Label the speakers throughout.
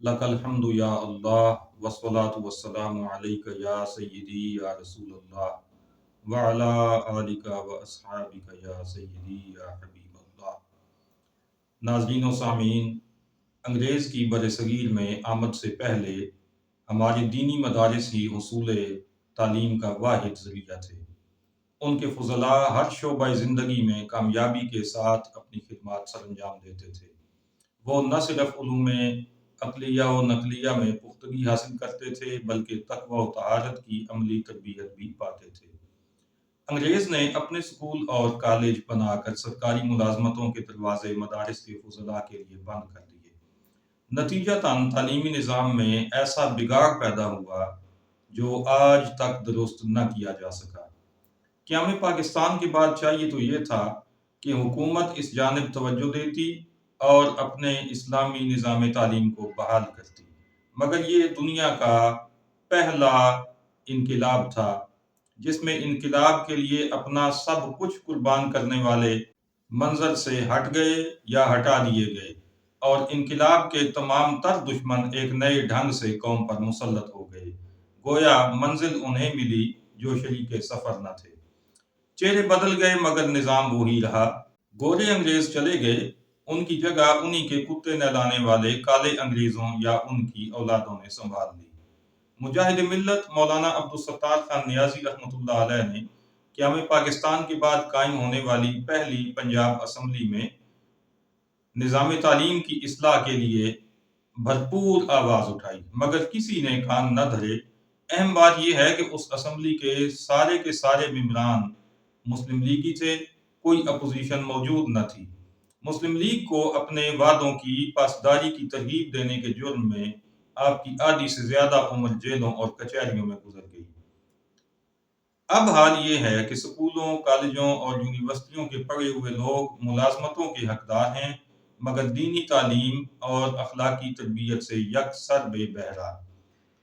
Speaker 1: लकल हम्दु या अल्लाह वस्सलातु वस्सलामु अलैका या सय्यदी या रसूल अल्लाह व अला आलिका व अस्हाबिका या सय्यदी या हबीब अल्लाह। नाज़रीन व सामीन, अंग्रेज़ की बरसगीर में आमद से पहले हमारे दीनी मदारिस ही हुसूल तालीम का वाहिद ज़रिया थे। उनके फ़ुज़ला हर शोबा ज़िंदगी में कामयाबी के साथ अपनी खिदमत सरअंजाम देते थे। वो न सिर्फ उलूम अक़लिया व नक़लिया में पुख्तगी हासिल करते थे बल्कि तक़वा व तहारत की अमली तरबियत भी पाते थे। अंग्रेज़ ने अपने स्कूल और कॉलेज बनाकर सरकारी मुलाजमतों के दरवाजे मदारिस के फ़ुज़ला के लिए बंद कर दिए। नतीजतन तालीमी निज़ाम में ऐसा बिगाड़ पैदा हुआ जो आज तक दुरुस्त न किया जा सका। क़याम पाकिस्तान के बाद चाहिए तो ये था कि हुकूमत इस जानिब तवज्जो देती और अपने इस्लामी निज़ाम तालीम को बहाल करती, मगर ये दुनिया का पहला इनकलाब था जिसमें इनकलाब के लिए अपना सब कुछ कुर्बान करने वाले मंजर से हट गए या हटा दिए गए और इनकलाब के तमाम तर दुश्मन एक नए ढंग से कौम पर मुसल्लत हो गए। गोया मंजिल उन्हें मिली जो शरीके सफ़र न थे। चेहरे बदल गए मगर निज़ाम वही रहा। गोरे अंग्रेज चले गए, उनकी जगह उन्हीं के कुत्ते नहलाने वाले काले अंग्रेजों या उनकी औलादों ने संभाल ली। मुजाहिद मिल्लत मौलाना अब्दुल सत्तार खान नियाज़ी रहमतुल्लाह अलैह ने क़याम पाकिस्तान के बाद कायम होने वाली पहली पंजाब असम्बली में निज़ाम तालीम की इस्लाह के लिए भरपूर आवाज़ उठाई, मगर किसी ने कान न धरे। अहम बात यह है कि उस असम्बली के सारे मेंबरान मुस्लिम लीगी थे, कोई अपोजिशन मौजूद न थी। मुस्लिम लीग को अपने वादों की पासदारी की तरगीब देने के जुर्म में आपकी आधी से ज्यादा उम्र जेलों और कचहरियों में गुजर गई। अब हाल ये है कि स्कूलों, कॉलेजों और यूनिवर्सिटियों के पढ़े हुए लोग मुलाजमतों के हकदार हैं, मगर दीनी तालीम और अखलाकी तरबियत से यकसर बेबहरा।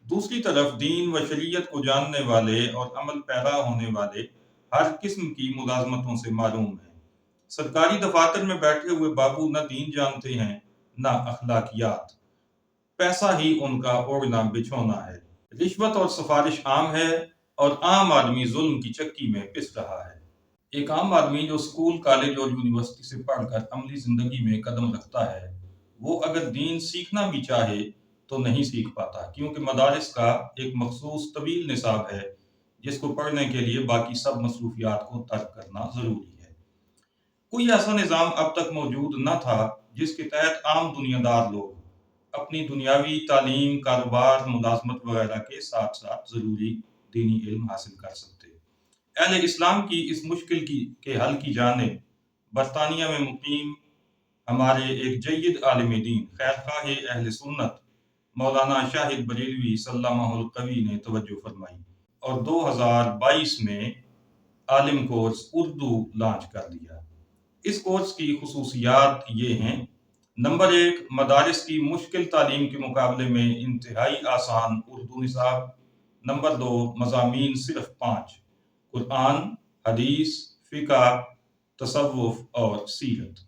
Speaker 1: दूसरी तरफ दीन व शरीयत को जानने वाले और अमल पैरा होने वाले हर किस्म की मुलाजमतों से मारूम हैं। सरकारी दफातर में बैठे हुए बाबू न दीन जानते हैं न अखलाकियात, पैसा ही उनका ओढ़ना बिछोना है। रिश्वत और सिफारिश आम है और आम आदमी जुल्म की चक्की में पिस रहा है। एक आम आदमी जो स्कूल, कॉलेज और यूनिवर्सिटी से पढ़कर अमली जिंदगी में कदम रखता है, वो अगर दीन सीखना भी चाहे तो नहीं सीख पाता, क्योंकि मदारिस का एक मखसूस तवील निसाब है जिसको पढ़ने के लिए बाकी सब मसरूफियात को तर्क करना जरूरी है। कोई ऐसा निज़ाम अब तक मौजूद न था जिसके तहत आम दुनियादार लोग अपनी दुनियावी तालीम, कारोबार, मुलाजमत वगैरह के साथ साथ ज़रूरी दीनी इल्म हासिल कर सकते। अहले इस्लाम की इस मुश्किल के हल की जानिब बरतानिया में मुकीम हमारे एक जय्यद आलिम दीन, खैरखाह अहले सुन्नत मौलाना शाहिद बरेलवी सल्लल्लाहु कवी ने तवज्जो फरमाई और 2022 में आलिम कोर्स उर्दू लॉन्च कर दिया। इस कोर्स की खुसूसियात ये हैं: नंबर 1, मदारिस की मुश्किल तालीम के मुकाबले में इंतहाई आसान उर्दू निसाब। नंबर 2, मज़ामीन सिर्फ 5: कुरान, हदीस, फ़िक़्ह, तसव्वुफ़ और सीरत।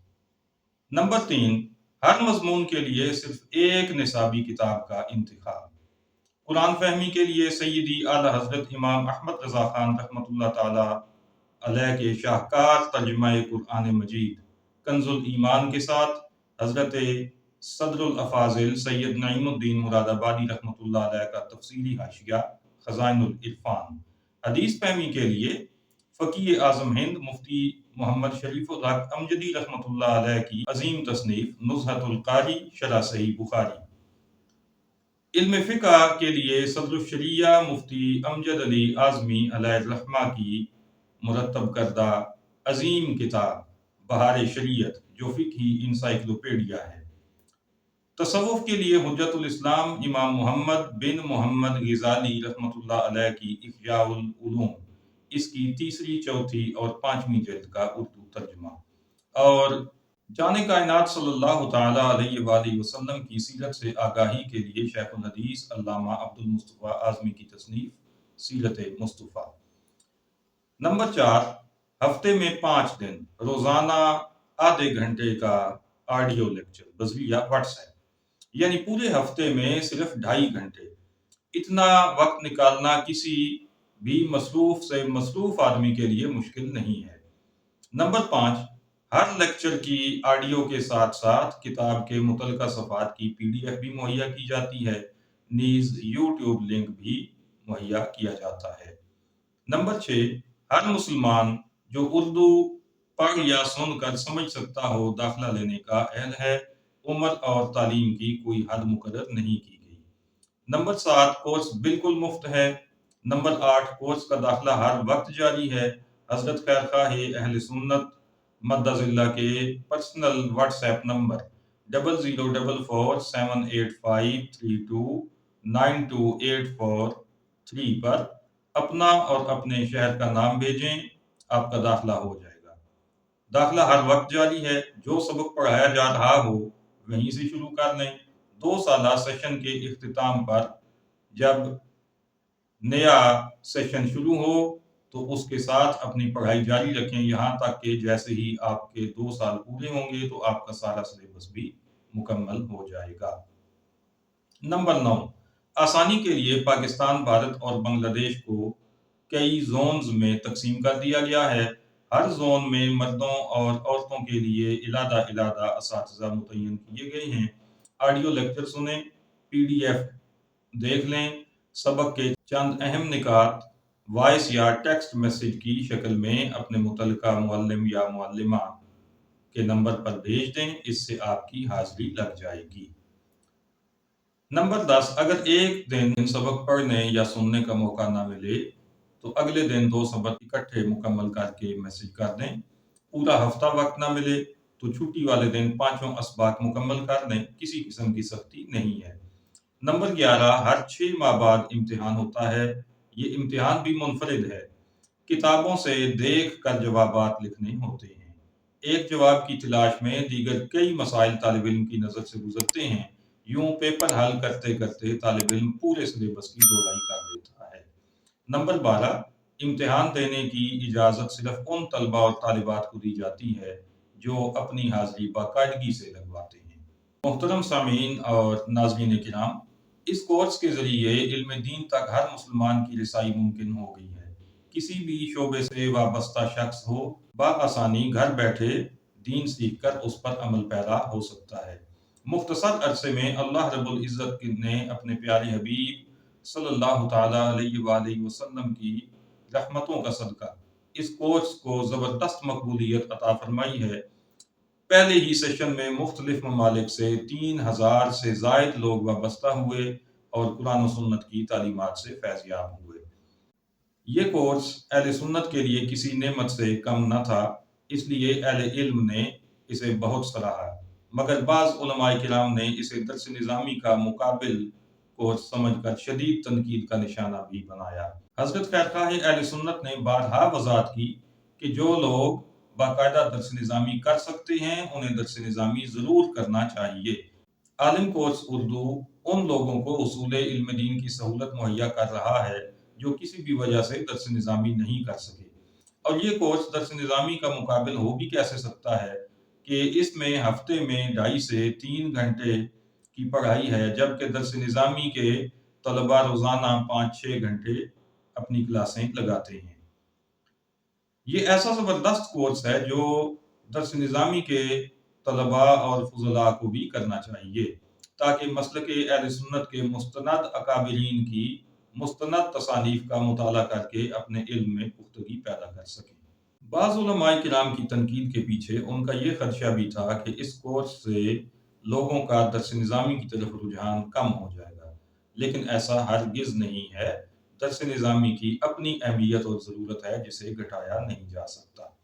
Speaker 1: नंबर 3, हर मज़मून के लिए सिर्फ एक निसाबी किताब का इंतखाब। कुरान फहमी के लिए सैयदी आला हज़रत इमाम अहमद रज़ा खान रहमतुल्लाह ताला अलैह के शाहकार तर्जुमाए कुरान मजीद कंजुल ईमान के साथ हज़रत सदरुल अफाजिल सैयद नईमुद्दीन मुरादाबादी रहमतुल्लाह अलैह का तफसीली हाशिया खज़ाइनुल इरफान। हदीस फहमी के लिए फ़कीह आज़म हिंद मुफ्ती मोहम्मद शरीफुल हक अमजदी रहमतुल्लाह अलैह की अजीम तसनीफ नुज़हतुल कारी शरह सही बुखारी। इल्म फ़िक़्ह के लिए सदरुल शरिया मुफ्ती अमजद अली आज़मी अलैहिर्रहमा की मुरतब करदा अजीम किताब बहार शरीयत, जो फ़िक़्ही इंसाइक्लोपीडिया है। तसव्वुफ़ के लिए हुज्जतुल इस्लाम इमाम मोहम्मद बिन मोहम्मद ग़िज़ाली रहमतुल्लाह अलैह की इह्याउल उलूम, इसकी तीसरी, चौथी और पांचवी जिल्द का उर्दू तर्जुमा। और जाने कायनात सल्लल्लाहु ताला अलैहि वसल्लम की सीरत से आगाही के लिए शेखुल हदीस अल्लामा अब्दुल मुस्तफ़ा आज़मी की तसनीफ सीरत मुस्तफ़ा। नंबर 4, हफ्ते में 5 दिन रोजाना आधे घंटे का ऑडियो लेक्चर बज़रिया व्हाट्सएप, यानी पूरे हफ्ते में सिर्फ 2.5 घंटे। इतना वक्त निकालना किसी भी मसरूफ से मसरूफ आदमी के लिए मुश्किल नहीं है। नंबर 5, हर लेक्चर की ऑडियो के साथ साथ किताब के मुतलका सफ़हात की पीडीएफ भी मुहैया की जाती है। नीज यूट्यूब लिंक भी मुहैया किया जाता है। नंबर 6, हर मुसलमान जो उर्दू पढ़ या सुनकर समझ सकता हो दाखिला लेने का अहल है। उम्र और तालीम की कोई हद मुकर्रर नहीं की गई। नंबर 7, कोर्स बिल्कुल मुफ्त है। नंबर 8, कोर्स का दाखिला हर वक्त जारी है। हजरत खैर खां अहल सुन्नत मद्दजिल्ला के पर्सनल व्हाट्सएप नंबर 00447853292843 पर अपना और अपने शहर का नाम भेजें। आपका दाखिला हो जाएगा। दाखिला हर वक्त जारी है। जो सबक पढ़ाया जा रहा हो वहीं से शुरू कर लें। 2 साला सेशन के इख्तिताम पर जब नया सेशन शुरू हो तो उसके साथ अपनी पढ़ाई जारी रखें, यहाँ तक कि जैसे ही आपके 2 साल पूरे होंगे तो आपका सारा सिलेबस भी मुकम्मल हो जाएगा। नंबर 9, आसानी के लिए पाकिस्तान, भारत और बांग्लादेश को कई जोन्स में तकसीम कर दिया गया है। हर जोन में मर्दों और औरतों के लिए इलादा असातिज़ा मुतय्यन किए गए हैं। ऑडियो लेक्चर सुनें, पीडीएफ देख लें, सबक के चंद अहम निकात वॉइस या टेक्स्ट मैसेज की शक्ल में अपने मुतल्लिका मुअल्लिम या मुअल्लिमा के नंबर पर भेज दें। इससे आपकी हाजिरी लग जाएगी। नंबर 10, अगर एक दिन सबक पढ़ने या सुनने का मौका ना मिले तो अगले दिन 2 सबक इकट्ठे मुकम्मल करके मैसेज कर दें। पूरा हफ्ता वक्त ना मिले तो छुट्टी वाले दिन 5 असबाक मुकम्मल कर दें। किसी किस्म की सख्ती नहीं है। नंबर 11, हर 6 माह बाद इम्तिहान होता है। ये इम्तिहान भी मुनफरिद है। किताबों से देख कर जवाबात लिखने होते हैं। एक जवाब की तलाश में दीगर कई मसाइल तालिब इल्म की नज़र से गुजरते हैं। यूं पेपर हल करते करते तालिब इल्म पूरे सिलेबस की धोलाई कर लेता है। नंबर 12, इम्तिहान देने की इजाज़त सिर्फ उन तलबा और तालिबात को दी जाती है जो अपनी हाजिरी बाकायदगी से लगवाते हैं। मोहतरम सामीन और नाज़रीन किराम, इस कोर्स के ज़रिए इल्म दीन तक हर मुसलमान की रसाई मुमकिन हो गई है। किसी भी शोबे से वाबस्ता शख्स हो बआसानी घर बैठे दीन सीख कर उस पर अमल पैरा हो सकता है। मुख्तसर अरसे में अल्लाह रब्बुल इज़्ज़त ने अपने प्यारे हबीब सल्लल्लाहु तआला अलैहि वसल्लम की रहमतों का सदका इस कोर्स को ज़बरदस्त मकबूलियत अता फरमाई है। पहले ही सेशन में मुख्तलिफ ममालिक से 3000 से जायद लोग वाबस्ता हुए और कुरान और सुन्नत की तालीमात से फैज़याब हुए। ये कोर्स अहले सुन्नत के लिए किसी नेमत से कम न था, इसलिए अहले इल्म ने इसे बहुत सराहा। मगर बाज़ उलमाए किराम ने इसे दर्स निज़ामी का मुकाबिल कोर्स समझकर शदीद तनकीद का निशाना भी बनाया। हज़रत खैरखाह अहले सुन्नत ने बारहा वज़ाहत की कि जो लोग बाकायदा दर्स निज़ामी कर सकते हैं उन्हें दर्स निज़ामी ज़रूर करना चाहिए। आलिम कोर्स उर्दू उन लोगों को उसूल इल्म दीन की सहूलत मुहैया कर रहा है जो किसी भी वजह से दर्स निज़ामी नहीं कर सके। और ये कोर्स दर्स निज़ामी का मुकाबिल हो भी कैसे सकता है कि इसमें हफ्ते में 2.5 से 3 घंटे की पढ़ाई है, जबकि दर्स निज़ामी के तलबा रोज़ाना 5-6 घंटे अपनी क्लासें लगाते हैं। ये ऐसा ज़बरदस्त कोर्स है जो दर्स निज़ामी के तलबा और फुज़ला को भी करना चाहिए, ताकि मसलक अहले सुन्नत के मुस्तनद अकाबिरीन की मुस्तनद तसानीफ का मुताला करके अपने इल्म में पुख्तगी पैदा कर सकें। बाज़ उलमाए किराम की तनकीद के पीछे उनका ये खदशा भी था कि इस कोर्स से लोगों का दर्स निज़ामी की तरफ रुझान कम हो जाएगा, लेकिन ऐसा हरगिज़ नहीं है। दर्स निज़ामी की अपनी अहमियत और ज़रूरत है जिसे घटाया नहीं जा सकता।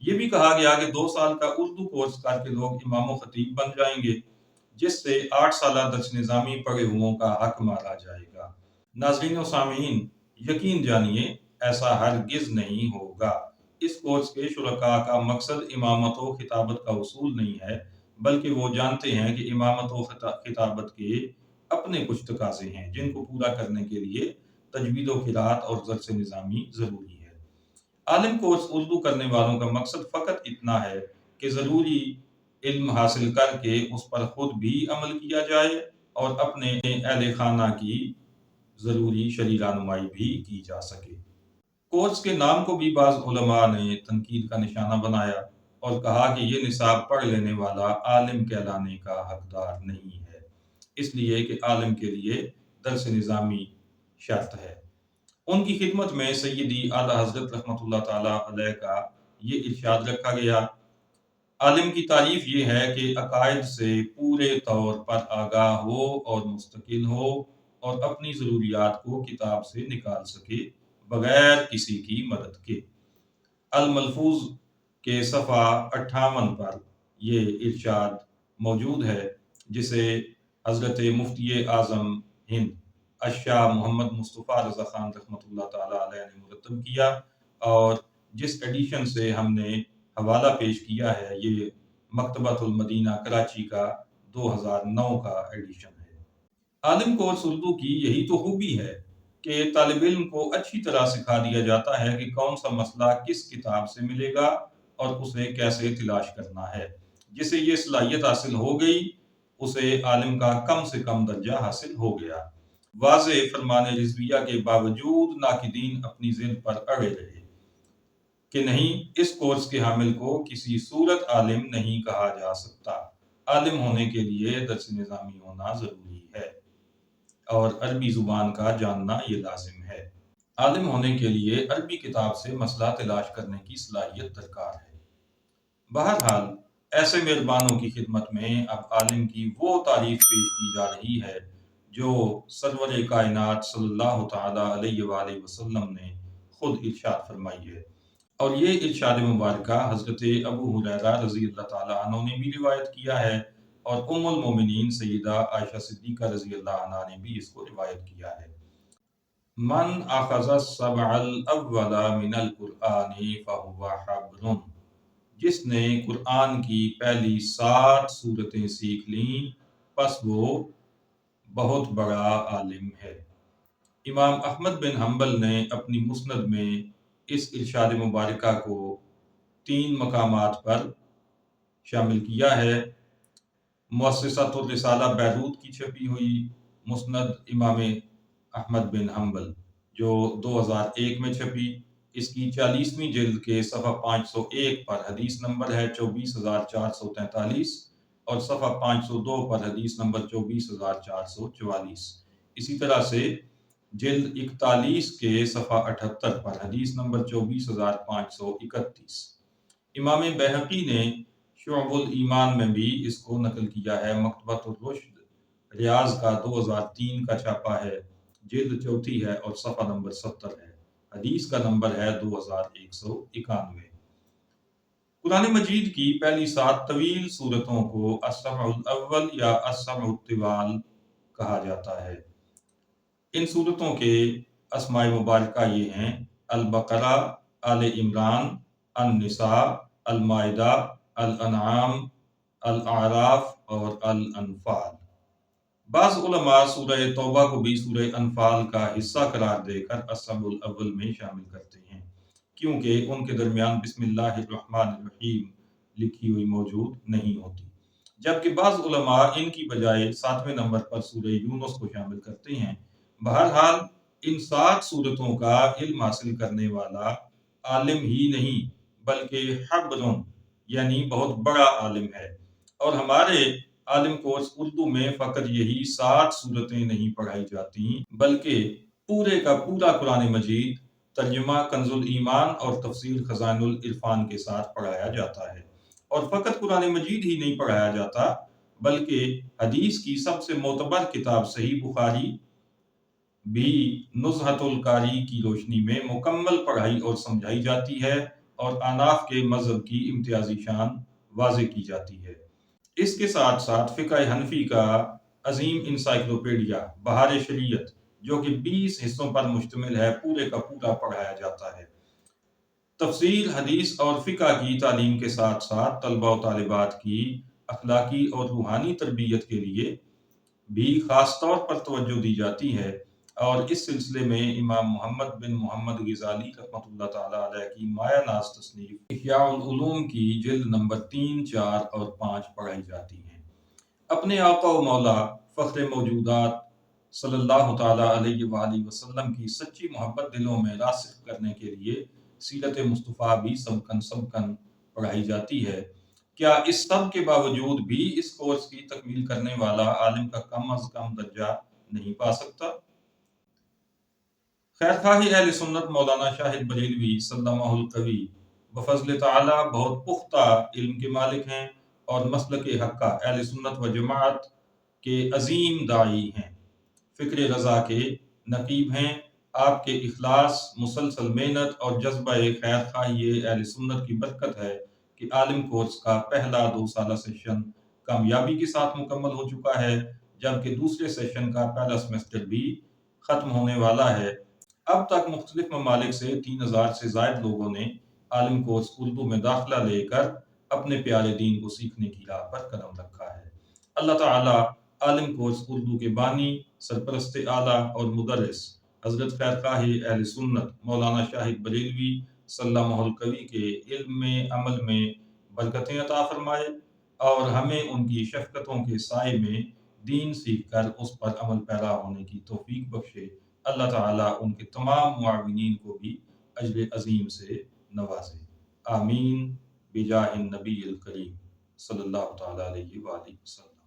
Speaker 1: ये भी कहा गया कि 2 साल का उर्दू कोर्स करके लोग इमाम व खतीब बन जाएंगे, जिससे 8 साला दर्स निज़ामी पढ़े हुओं का हक मारा जाएगा। नाज़रीन व सामीन, यकीन जानिए ऐसा हरगिज़ नहीं होगा। इस कोर्स के शुरका का मकसद इमामत व खिताबत का उसूल नहीं है, बल्कि वो जानते हैं कि इमामत व खिताबत के अपने कुछ तकाज़े हैं, जिनको पूरा करने के लिए तजवीद व क़िराअत और दर्स निज़ामी ज़रूरी है। आलिम कोर्स उर्दू करने वालों का मकसद फ़कत इतना है कि ज़रूरी علم حاصل کر کے اس پر خود بھی عمل کیا جائے اور اپنے اہل خانہ کی ضروری شرعی رہنمائی بھی کی جا سکے۔ کورس کے نام کو بھی بعض علماء نے تنقید کا نشانہ بنایا اور کہا کہ یہ نصاب پڑھ لینے والا عالم کہلانے کا حقدار نہیں ہے، اس لیے کہ عالم کے لیے درس نظامی شرط ہے۔ ان کی خدمت میں سیدی اعلیٰ حضرت رحمۃ اللہ تعالیٰ علیہ کا یہ ارشاد رکھا گیا: عالم کی تعریف یہ ہے کہ عقائد سے پورے طور پر آگاہ ہو اور مستقل ہو اور اپنی ضروریات کو کتاب سے نکال سکے بغیر کسی کی مدد کے۔ الملفوظ کے صفحہ 58 پر یہ ارشاد موجود ہے، جسے حضرت مفتی اعظم ہند الشاہ محمد مصطفیٰ رضا خان رحمۃ اللہ تعالیٰ علیہ نے مرتب کیا، اور جس ایڈیشن سے ہم نے حوالہ پیش کیا ہے یہ مکتبۃ المدینہ کراچی کا 2009 کا ایڈیشن ہے۔ عالم کورس اردو کی یہی تو خوبی ہے کہ طالب علم کو اچھی طرح سکھا دیا جاتا ہے کہ کون سا مسئلہ کس کتاب سے ملے گا اور اسے کیسے تلاش کرنا ہے۔ جسے یہ صلاحیت حاصل ہو گئی اسے عالم کا کم سے کم درجہ حاصل ہو گیا۔ واضح فرمان رضویہ کے باوجود ناقدین اپنی ضد پر اڑے رہے کہ نہیں، اس کورس کے حامل کو کسی صورت عالم نہیں کہا جا سکتا۔ عالم ہونے کے لیے درس نظامی ہونا ضروری ہے اور عربی زبان کا جاننا یہ لازم ہے۔ عالم ہونے کے لیے عربی کتاب سے مسئلہ تلاش کرنے کی صلاحیت درکار ہے۔ بہرحال ایسے مہربانوں کی خدمت میں اب عالم کی وہ تعریف پیش کی جا رہی ہے جو سرور کائنات صلی اللہ تعالیٰ علیہ وآلہ وسلم نے خود ارشاد فرمائی ہے، اور یہ ارشاد مبارکہ حضرت ابو ہریرہ رضی اللہ تعالیٰ عنہ نے بھی روایت کیا ہے، اور ام المومنین سیدہ عائشہ صدیقہ رضی اللہ عنہا نے بھی اس کو روایت کیا ہے: من اخذ السبع الاول من القرآن فهو حبر، جس نے قرآن کی پہلی 7 سورتیں سیکھ لیں پس وہ بہت بڑا عالم ہے۔ امام احمد بن حنبل نے اپنی مسند میں اس ارشاد مبارکہ کو 3 مقامات پر شامل کیا ہے۔ مؤسسۃ الرسالہ بیروت کی چھپی ہوئی مسند امام احمد بن حنبل جو 2001 میں چھپی، اس کی 40ویں جلد کے صفحہ 501 پر حدیث نمبر ہے 24443 اور صفحہ 502 پر حدیث نمبر 24444۔ اسی طرح سے جلد 41 کے صفحہ 78 پر حدیث نمبر 24531۔ امام بہقی نے شعب الایمان میں بھی اس کو نقل کیا ہے۔ مکتبۃ الرشد ریاض کا 2003 کا چھاپا ہے، جلد 4 ہے اور صفحہ نمبر 70 ہے، حدیث کا نمبر ہے 2191۔ قرآن مجید کی پہلی 7 طویل سورتوں کو السبع الاول یا السبع الطوال کہا جاتا ہے۔ ان سورتوں کے اسماء مبارکہ یہ ہیں: البقرہ، آل عمران، النساء، المائدہ، الانعام، الاعراف اور الانفال۔ بعض علماء سورہ توبہ کو بھی سورہ انفال کا حصہ قرار دے کر السبع الاول میں شامل کرتے ہیں، کیونکہ ان کے درمیان بسم اللہ الرحمن الرحیم لکھی ہوئی موجود نہیں ہوتی، جبکہ بعض علماء ان کی بجائے 7ویں نمبر پر سورہ یونس کو شامل کرتے ہیں۔ بہرحال ان 7 سورتوں کا علم حاصل کرنے والا عالم ہی نہیں بلکہ حبرٌ یعنی بہت بڑا عالم ہے، اور ہمارے عالم کورس اردو میں فقط یہی 7 سورتیں نہیں پڑھائی جاتی بلکہ پورے کا پورا قرآن مجید ترجمہ کنز الایمان اور تفسیر خزائن العرفان کے ساتھ پڑھایا جاتا ہے۔ اور فقط قرآن مجید ہی نہیں پڑھایا جاتا بلکہ حدیث کی سب سے معتبر کتاب صحیح بخاری بھی نزہۃ القاری کی روشنی میں مکمل پڑھائی اور سمجھائی جاتی ہے، اور احناف کے مذہب کی امتیازی شان واضح کی جاتی ہے۔ اس کے ساتھ ساتھ فقہ حنفی کا عظیم انسائکلوپیڈیا بہار شریعت جو کہ 20 حصوں پر مشتمل ہے پورے کا پورا پڑھایا جاتا ہے۔ تفسیر، حدیث اور فقہ کی تعلیم کے ساتھ ساتھ طلبہ و طالبات کی اخلاقی اور روحانی تربیت کے لیے بھی خاص طور پر توجہ دی جاتی ہے۔ اور اس سلسلے میں امام محمد بن محمد غزالی رحمۃ اللہ تعالیٰ علیہ کی مایہ ناز تصنیف احیاء العلوم کی جلد نمبر 3، 4 اور 5 پڑھائی جاتی ہیں۔ اپنے آقا و مولا فخر موجودات صلی اللہ تعالیٰ علیہ وآلہ وسلم کی سچی محبت دلوں میں راسخ کرنے کے لیے سیرت مصطفیٰ بھی سبکن پڑھائی جاتی ہے۔ کیا اس سب کے باوجود بھی اس کورس کی تکمیل کرنے والا عالم کا کم از کم درجہ نہیں پا سکتا؟ خیرخواہ اہل سنت مولانا شاہد بریلوی سلمہ القوی بفضل تعالی بہت پختہ علم کے مالک ہیں اور مسلک حق کا اہل سنت و جماعت کے عظیم داعی ہیں، فکر رضا کے نقیب ہیں۔ آپ کے اخلاص، مسلسل محنت اور جذبہ خیر خواہی اہل سنت کی برکت ہے کہ عالم کورس کا پہلا 2 سالہ سیشن کامیابی کے ساتھ مکمل ہو چکا ہے، جبکہ دوسرے سیشن کا پہلا سیمسٹر بھی ختم ہونے والا ہے۔ اب تک مختلف ممالک سے 3000 سے زائد لوگوں نے عالم کورس اردو میں داخلہ لے کر اپنے پیارے دین کو سیکھنے کی راہ پر قدم رکھا ہے۔ اللہ تعالی عالم کورس اردو کے بانی، سرپرست اعلیٰ اور مدرس حضرت خیرخواہ اہل سنت مولانا شاہد بریلوی سلمہ القوی کے علم میں، عمل میں برکتیں عطا فرمائے اور ہمیں ان کی شفقتوں کے سائے میں دین سیکھ کر اس پر عمل پیرا ہونے کی توفیق بخشے۔ اللہ تعالیٰ ان کے تمام معاونین کو بھی اجر عظیم سے نوازے، آمین بجاہ النبی الکریم صلی اللہ تعالیٰ علیہ وآلہ وسلم۔